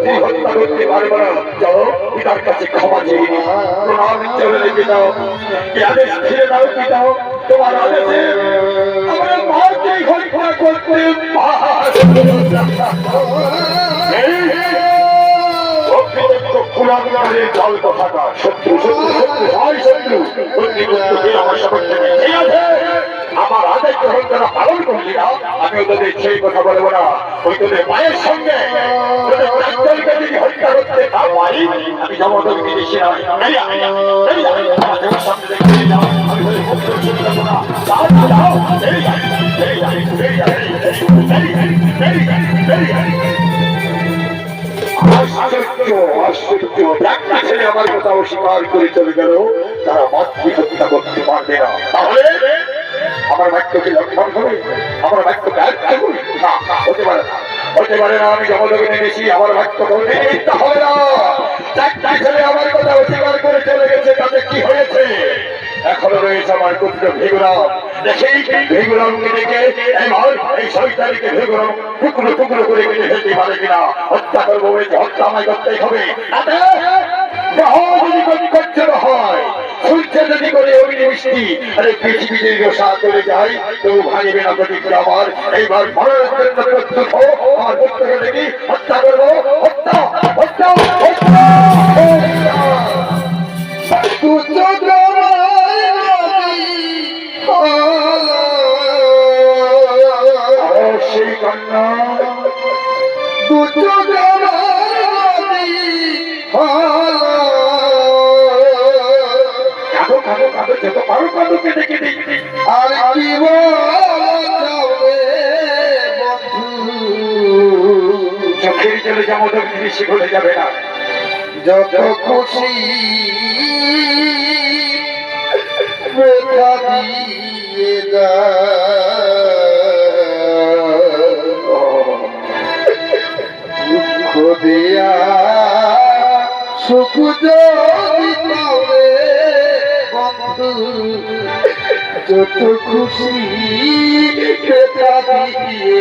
স্ত্রী হত্যা করতে পারবো না। যাও পিতার কাছে ক্ষমা চেয়ে নি, প্রণাম চলে রেখে দাও, আদেশ ফিরে দাও পিতা। তোমার আদেশে আমার মাকে হত্যা করতে জল কথাটা শত্রু শত্রু শত্রু হয় শত্রু আমার সাপেক্ষে ঠিক আছে। আমার আদেশ গ্রহণ করা পালন করলি না, আমি তোদের সেই কথা বলবো না। ওই তোদের মায়ের সঙ্গে যদি হত্যা করতে না পারি, আমি জমদক বিদেশি আমার কথা অস্বীকার করে চলে গেল, তারা মাতৃ হত্যা করতে পারবে না। তাহলে আমার বাক্যকে লক্ষণ হবে, আমার বাক্য ব্যর্থ করি না, হতে পারে না, হতে পারে না। আমি জমদকে নেমেছি, আমার বাক্য করতে মিথ্যা হবে না। চারটা ছেলে আমার কথা অস্বীকার করে চলে গেছে, তাতে কি হয়েছে? এখনো রয়েছে আমার পুত্র ভেগুরাম। দেখি ভেগুরামকে ডেকে এই শয়তানিকে ভেগুরাম টুকরো টুকরো করে কেটে ফেলতে পারে কিনা। হত্যা করবো বলেছে, হত্যা আমায় করতেই হবে। যদি করে অগ্নি বৃষ্টি আরে পৃথিবী দীর্ঘ সাত করে যায়, তো ভাঙবে না প্রতিজ্ঞা আমার। এইবার মরণের জন্য প্রস্তুত হো, আমার পুত্রকে দেখি হত্যা করবো। হত্যা হত্যা হত্যা সেই কন্যা চোখের জলে জমদক বেশি ভুলে যাবে না। যত খুশি দুঃখ দিয়া সুখ যত খুশি দিয়ে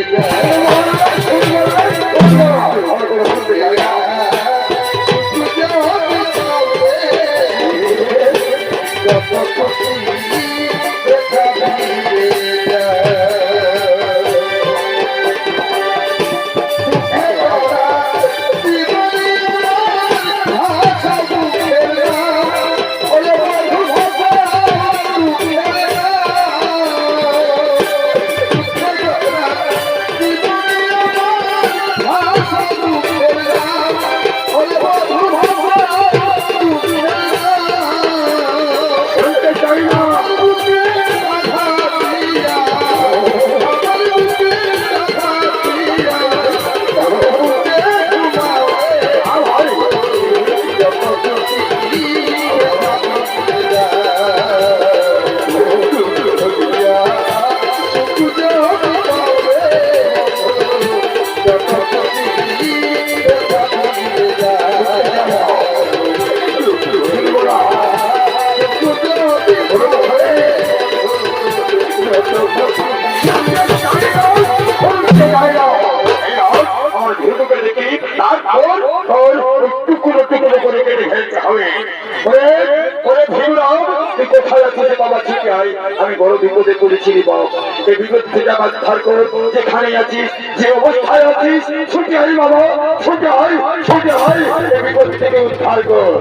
আমি বড় বিপদে পড়েছি বাবা। এই বিপদ থেকে আমার উদ্ধার করো। যেখানে আছিস, যে অবস্থায় আছিস, ছুটে আয় বাবা, ছুটে আয়, ছুটে আয়, এই বিপদ থেকে উদ্ধার করো।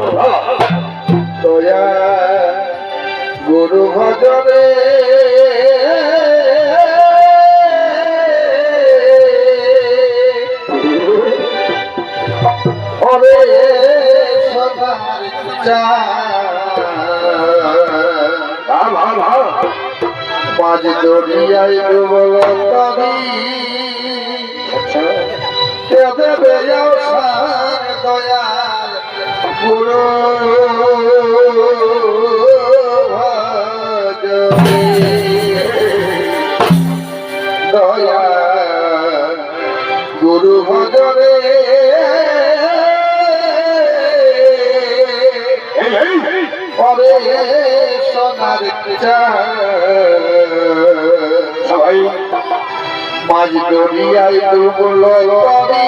দয়া গুরু ভজনে মাঝ দরিয়ায় ডুবল তরি দেবে দয়াল পুরো দয়া গুরু ভজরে পরে সোনার সবাই মাঝ দরিয়ায় ডুবল তরি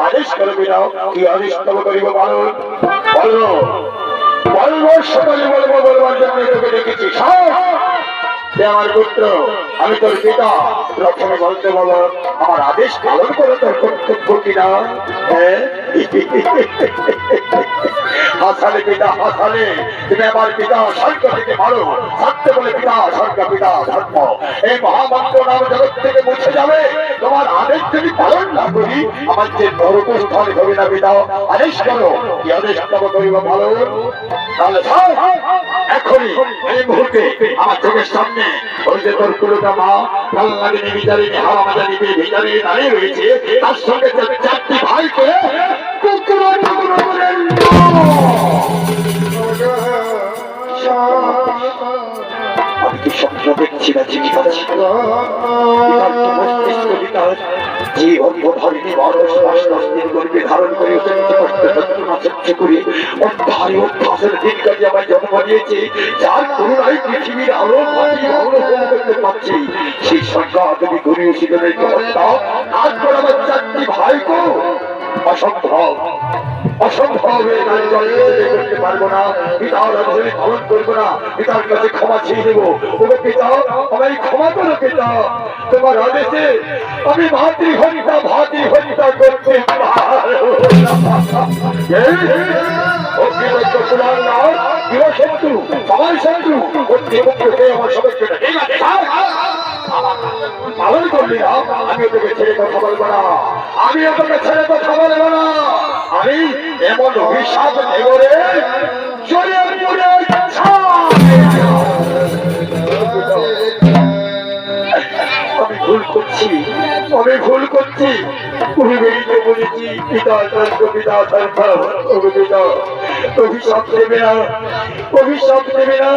আদেশ করে দাও, কি আদেশ তবে করিব বলো বলো বলবো, সকলে বলবো, বলবার জন্য তোকে ডেকেছি। আমার পুত্র, আমি তোর পিতা, প্রথমে বলতে বলো আমার আদেশ পালন করে তোর কর্তব্য কিনা। হাসালে পিতা হাসালে, তুমি আমার পিতা স্বর্গ থেকে মারো, সত্য বলে পিতা স্বর্গ পিতা ধর্ম, এই মহামন্ত্র নাম জগৎ থেকে মুছে যাবে। তোমার আদেশ যদি পালন না করি আমার যে নরকস্থান হবে না। পিতা আদেশ করো, কি আদেশ তবে করিব ভালো। তাহলে এখনই এই মুহূর্তে আমার চোখের সামনে ওই যে তোর কুলুটা মা কাল্লাগিনী বিচারিণী হাওয়ামাজানি ভিতরে দাঁড়িয়ে রয়েছে, তার সঙ্গে চারটি ভাইকে কুকুর আমি কি স্বপ্ন দেখছি না চিনি পাচ্ছি যে অন্ধ ধরনী মানুষ 5-10 দিন গর্ভে ধারণ করে করে অধ্যায় অভ্যাসের দিন কাজে আমায় জন্ম দিয়েছে, যার করুণায় পৃথিবীর আলো মাটি করতে পারছি, সেই সংখ্যা তুমি গরিব শিখনের তারপর আমার 4টি ভাইকে অসম্ভব অসম্ভব করতে পারবো না। পিতার আদেশ পালন করবো না, পিতার কাছে ক্ষমা চেয়ে দেবো। ওকে পিতা, আমায় ক্ষমা করো পিতা, তোমার আদেশে আমি ভাতৃহত্যা করতে পালন করবি না। আমি তোকে ছেড়ে কথা বলবো না, আমি তোকে ছেড়ে কথা বলবো না। আমি এমন অভিশাপ দেব রে, আমি ভুল করছি, আমি ভুল করছি। পূর্বেই বলেছি পিতা পিতা পিতা অভিশাপ দেবে না, অভিশাপ দেবে না।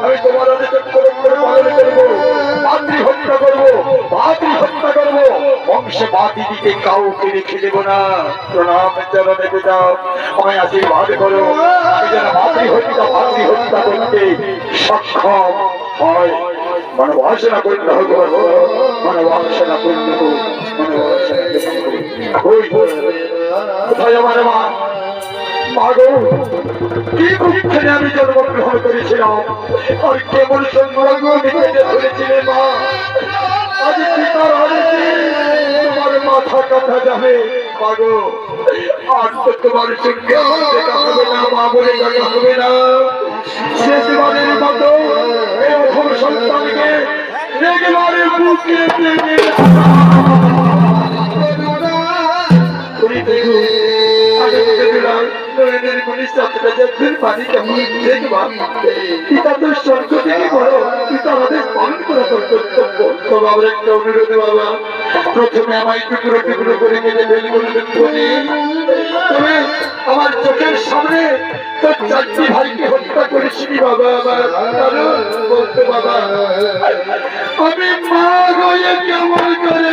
আমি তোমার আদেশ পালন করবো, মাতৃহত্যা করবো, ভাতৃহত্যা করবো, বংশে বাতি দিতে কাউকে রেখে দেবো না। প্রণাম চরণে পিতা, আমায় আশীর্বাদ করো, আমি যেন ভাতৃহত্যা করতে সক্ষম হয়। মানবাসনা করতে হবে, মানবাসনা করতে হবে, কোথায় আমার মা? মাগো, কি দুঃখে আমি জন্মগ্রহণ করেছিলাম, আর কেমন সৌভাগ্য নিকেটে ধরেছিলে মা। আজ পিতার আদেশে তোমার মাথা কাটা যাবে মাগো। আর তো তোমার সঙ্গে দেখা হবে না, মা বলে দেখা হবে না। শেষবারের মতো এই অধম সন্তানকে একবারে বুকে টেনে প্রথমে আমায় টুকরো টুকরো করে কেটে ফেল করে আমার চোখের সামনে তোর 4টি ভাইকে হত্যা করেছিলি বাবা। আমার বলতে বাবা, আমি মা হয়ে কেমন করে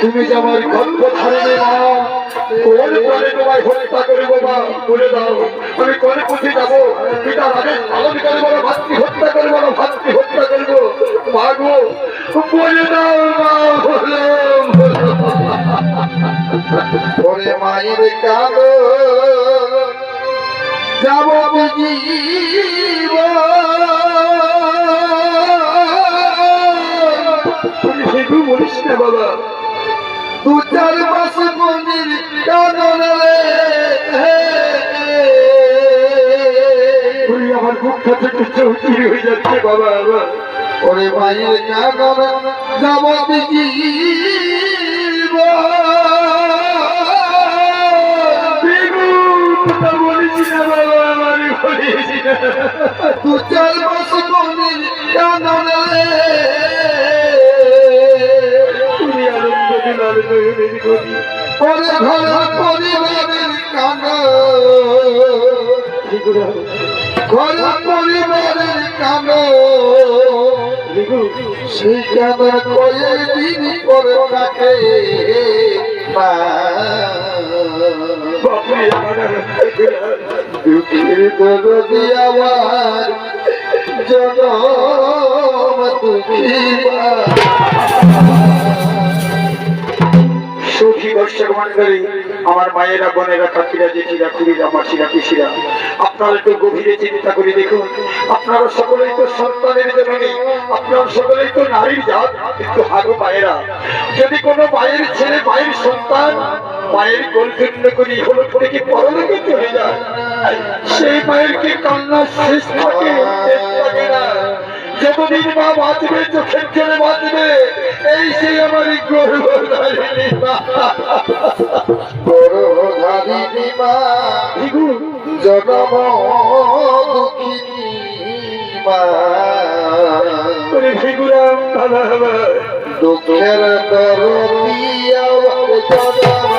তুমি যে আমার গর্ভধারিণী মা, কোন বলে তোমায় হত্যা করে বাবা বলে দাও। আমি কোনে পুঁথে যাবো, পিতার আদেশ পালন করে বলো, ভাতৃহত্যা করে বলো, ভাতৃহত্যা করবো মা গো, বলে দাও মা। ওরে মায়ের কালো যাব বলিস না বাবা, 2-4 মাস মন্দির কানরে আমার বুকটা থেকে চৌচির হয়ে যাচ্ছে বাবা। ওরে মায়ের কানরে যাব বলিস না বাবা, আমারই বলিস না। 2-4 মাস মন্দির কানরে তুমি আনন্দ দিলার নয়নের গতি, ওরে ঘর পরিবারের কান, ঘর পরিবারের কান, সেই কান কয়েকদিন করে রাখে দুঃখের দরদি আমার জনম দুঃখী সুখী দর্শক মন্ডলী, আমার মায়েরা, বোনেরা, কাকিরা, জেঠিরা, খুড়িরা, মাসিরা, পিসিরা, আপনারা একটু গভীরে চিন্তা করে দেখুন। আপনারা সকলেই তো সন্তানের জননী, আপনারা সকলেই তো নারীর জাত। কিন্তু হাগো মায়েরা, যদি কোনো মায়ের ছেলে, মায়ের সন্তান মায়ের গোলজন্য করি হলো পরে কি পরলোকে চলে যায়, সেই মায়ের কি কান্না শেষ থাকে না? যতদিন মা বাঁচবে, চোখের জলে বাঁচবে, এই সেই আমার গর্ভধারিণী মা। গর্ভধারিণী মা জনম দুঃখিনী মা, ভিগুরাম দাদা দুঃখের দরদি আমার জনম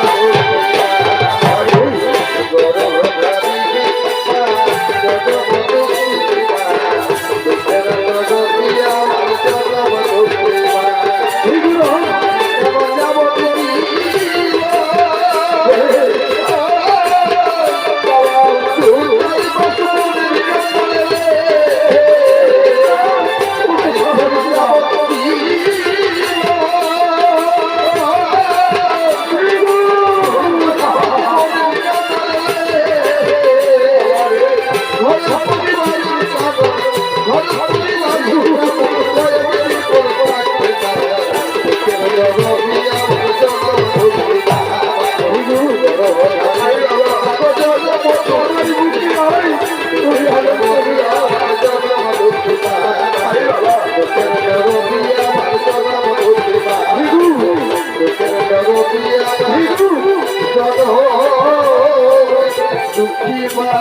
মা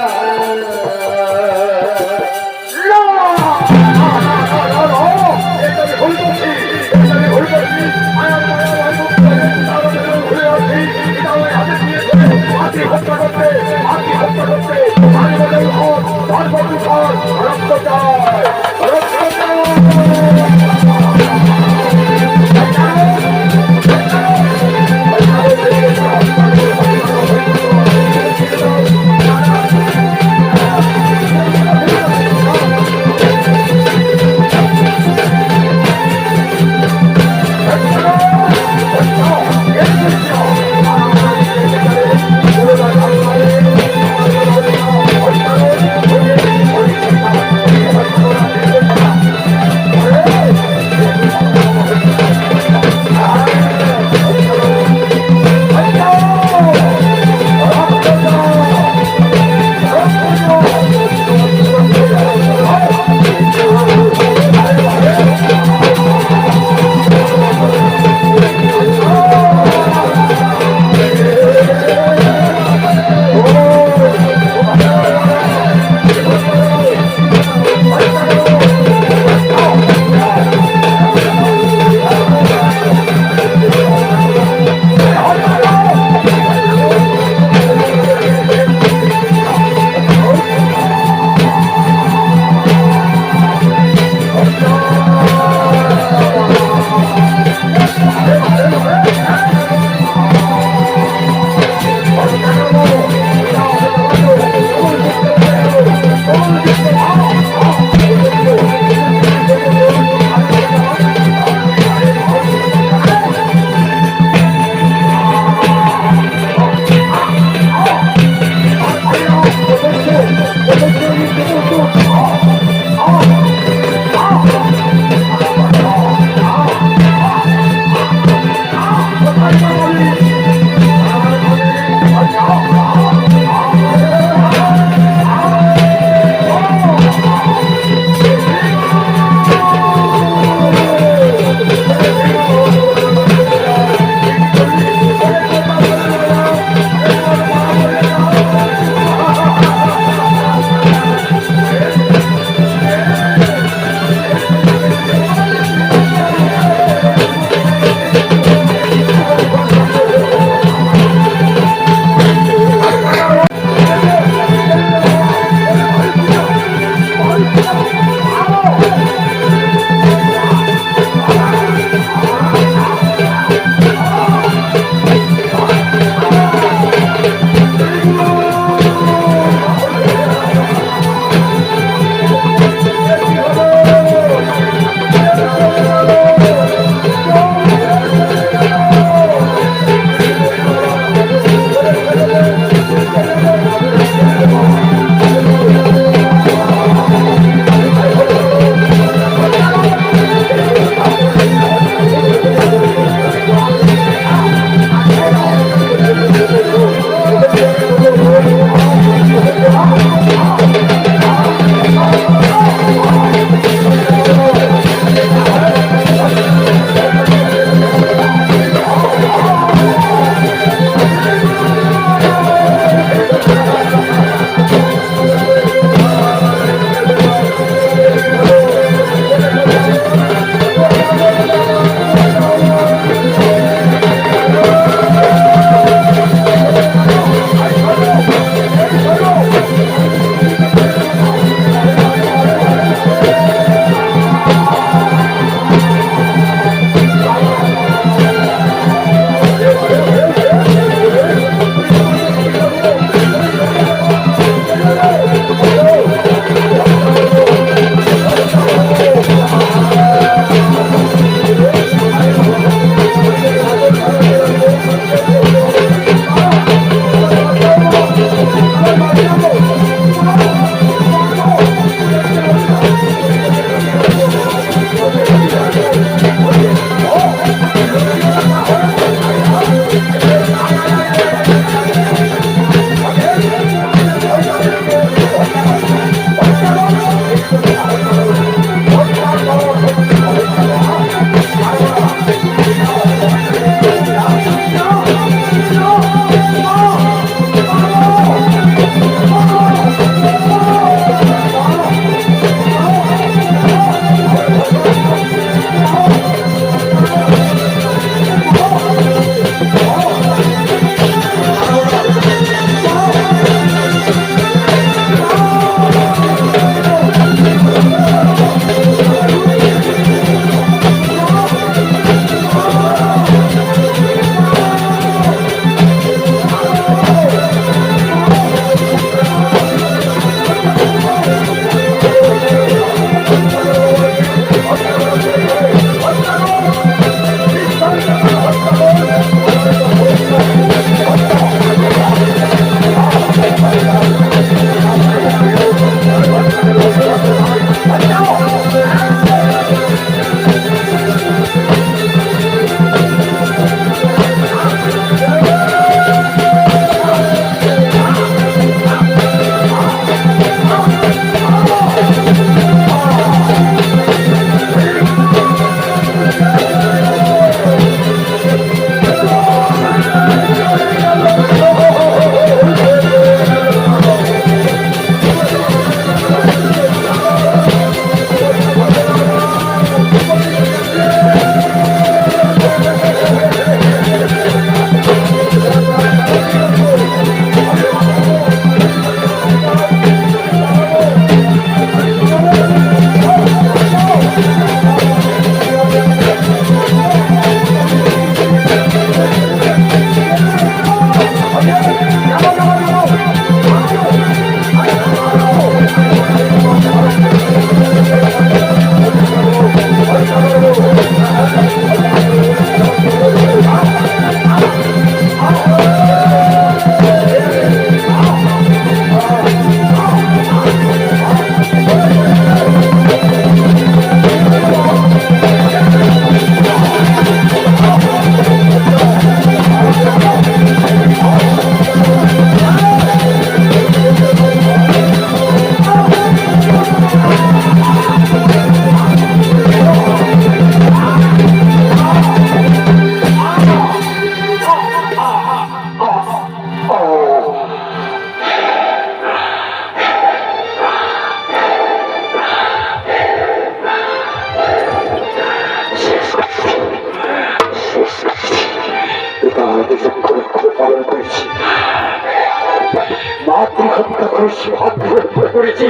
মাতৃহত্যা করেছি, আত্মহত্যা করেছি,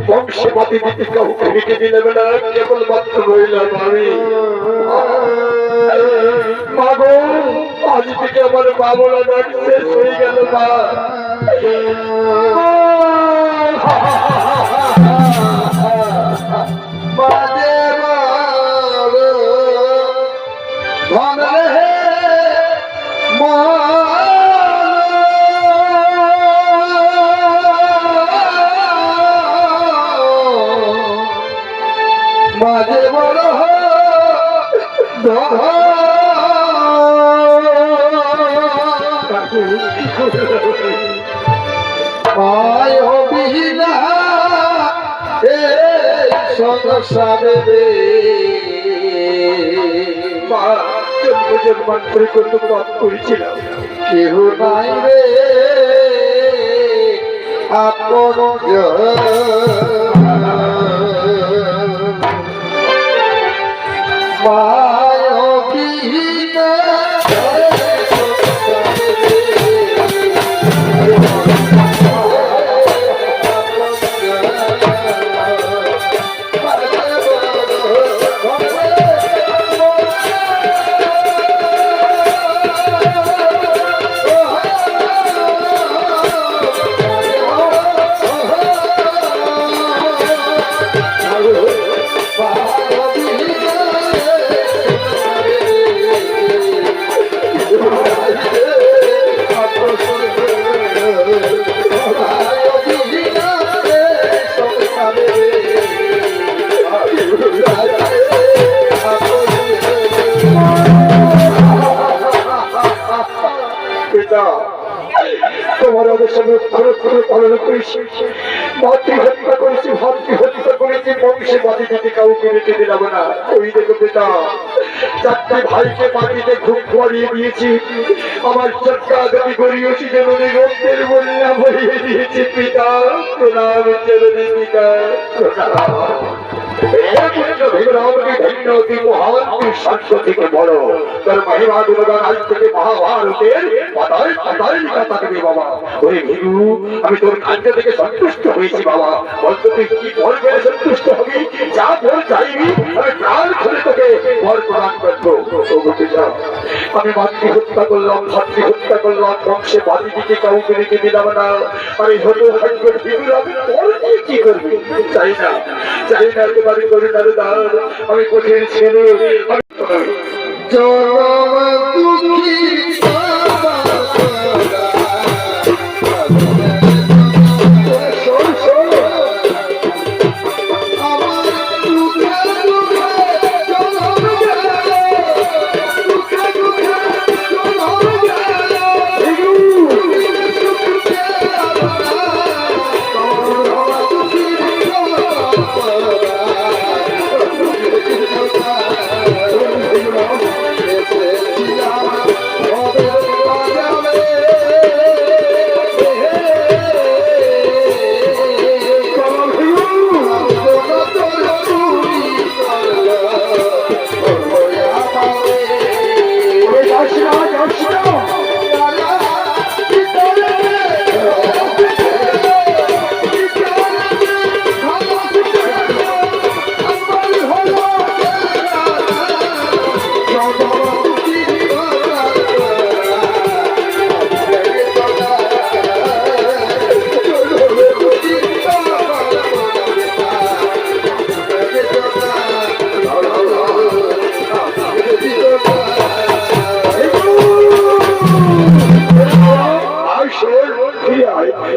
বংশে মাতি দিতে কাউকে রেখে দিলাম না, কেবলমাত্র রইলাম আমি। মা গো, আজ থেকে আমার মা বলা ডাক শেষ হয়ে গেল। মা মাঝে বড় মায় বিনা সংসারে রে মা জন্মান্তরে কত পাপ করেছিলাম, কেহ নাই রে আপন মায় বিনা তোমার অবসর পালন করেছি, মাতৃহত্যা করেছি, ভাতৃহত্যা করেছি, বংশে বাদি দিতে কাউকে রেখে দিলাম না। ওই দেখো পিতা, চারটে ভাইকে মাটিতে ঘুম পড়িয়ে দিয়েছি, আমার চটকা গতি গড়িয়েছি, জননী রক্তের বন্যা ভরিয়ে দিয়েছি। পিতা প্রণাম, জননী পিতা প্রণাম। আমি তোর কাণ্ড থেকে সন্তুষ্ট হয়েছি বাবা। বলতো তুই কি বল পেলে সন্তুষ্ট হবি? যা বল চাইবি, আমি প্রাণ খুলে তোকে বর প্রদান করবো। আমি মাতৃহত্যা করলাম, ভাতৃহত্যা করলাম, বংশে বাড়ি দিকে কাউকে রেখে দিলাম না। আমি হতো ভাগ্য ভিড়, আমি পরে কি করবি? চাই না, চাই না তোমার করুণার দান। আমি কঠিন ছেলে, আমি জনম দুঃখী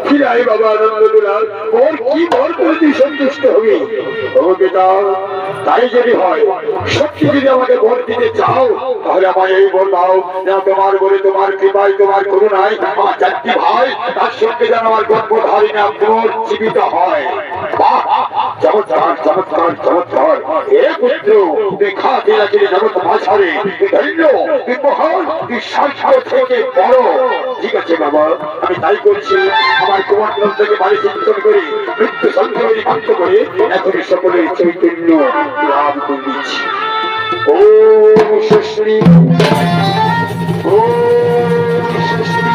ফিরে আয় বাবা আনন্দ দুলাল, ওর কি বর করে তুই সন্তুষ্ট হবি? ও পিতা, তাই যদি হয়, সত্যি যদি আমাকে বর দিতে চাও, তাহলে আমায় এই বর দাও, যেন তোমার বলে তোমার কৃপায় তোমার করুণায় আমার চারটি ভাই তার সঙ্গে যেন আমার গর্ভধারী না পুনর্জীবিত হয়। বাহ, চমৎকার চমৎকার চমৎকার। এ পুত্র, তুই খাতে রাখলে জগৎ মাঝারে, তুই ধৈর্য, তুই মহান, তুই সার্থ থেকে বড়। ঠিক আছে বাবা, আমি তাই করছি। আমার কুমার থেকে বাড়ি চিন্তন করে মৃত্যু সন্দেহ মুক্ত করে এখনই সকলের চৈতন্য লাভ করে দিচ্ছি। ওম ষষ্ঠী, ওম ষষ্ঠী,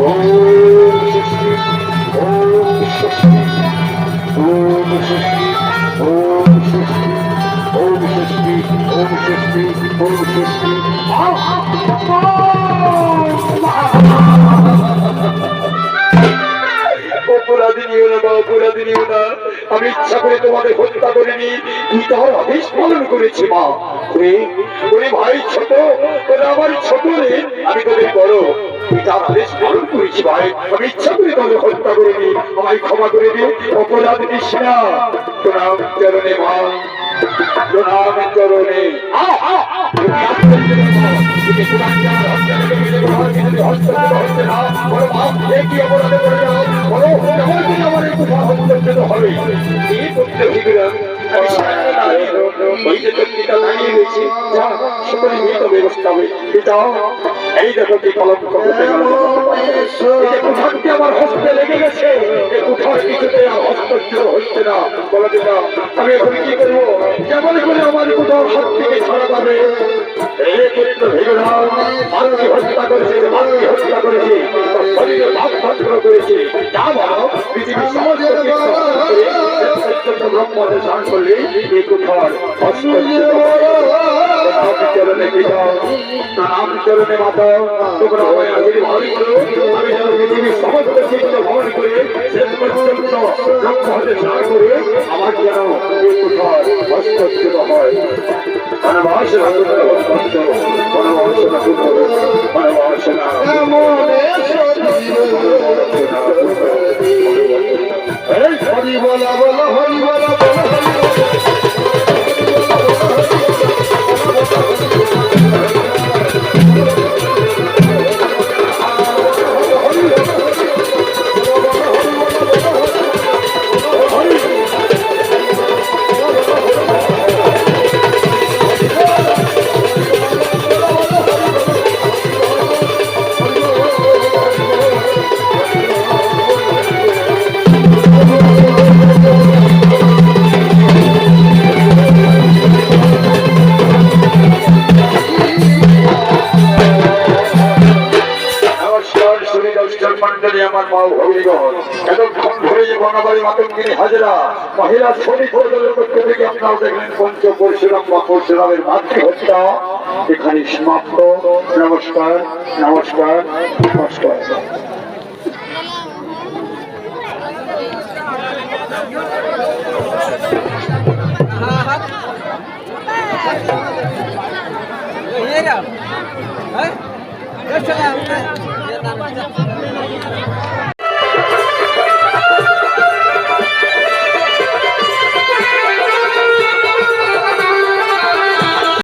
ওম ষষ্ঠী, ওম ষষ্ঠী, ওম ষষ্ঠী, ওম ষষ্ঠী, ওম ষষ্ঠী, ওম ষষ্ঠী, ওম ষষ্ঠী। অপরাধিনীও না বা অপরাধিনীও না, আমি ইচ্ছা করে তোমাদের হত্যা করিনি, তুই তাহার আদেশ পালন করেছি মা। ওরে ভাই ছোট, তোরা আমার ছোট রে, আমি তোদের বড়, তুই তার আদেশ পালন করেছি ভাই, আমি ইচ্ছা করে তোদের হত্যা করিনি, আমায় ক্ষমা করে দিও, অপরাধ নিস না। প্রণাম চরণে মা, প্রণাম চরণে। এই দেখো কি কলম আমার হস্তে লেগে গেছে, কোথাও কিছুতে হস্তক্ষেপ হচ্ছে না। বলো পিতা, আমি এখন কি করবো? কেমন করে আমার কোথাও হাত থেকে ছাড়া পাবে? হত্যা করেছে, মাতৃ হত্যা করেছে, শরীরে ভাব ভদ্র করেছে, যা ভালো পৃথিবীর সমস্ত ব্রহ্মদের স্নান করলে এই কোথার চরণে পিতা, নাম চরণে মাতা, তোমরা আমায় আগে ভালো করো, আমি যেন পৃথিবীর সমস্ত চিত্ত ভ্রমণ করে শেষ পর্যন্ত ব্রহ্মদের স্নান করে আমার যেন এই কোথার হস্তক্ষেপ হয়। বনবাসনা বনবাসনা বনবাসনা হরি বলা বলা হরি বলা বলা আমার মা ভগিনীগণ, এতক্ষণ ধরে যে বনাবাড়ি মাতঙ্গিনী হাজরা মহিলা শ্রমিক দলের পক্ষ থেকে আপনারা দেখলেন পঞ্চ পরশুরাম বা পরশুরামের মাতৃ হত্যা এখানে সমাপ্ত। নমস্কার নমস্কার নমস্কার। ये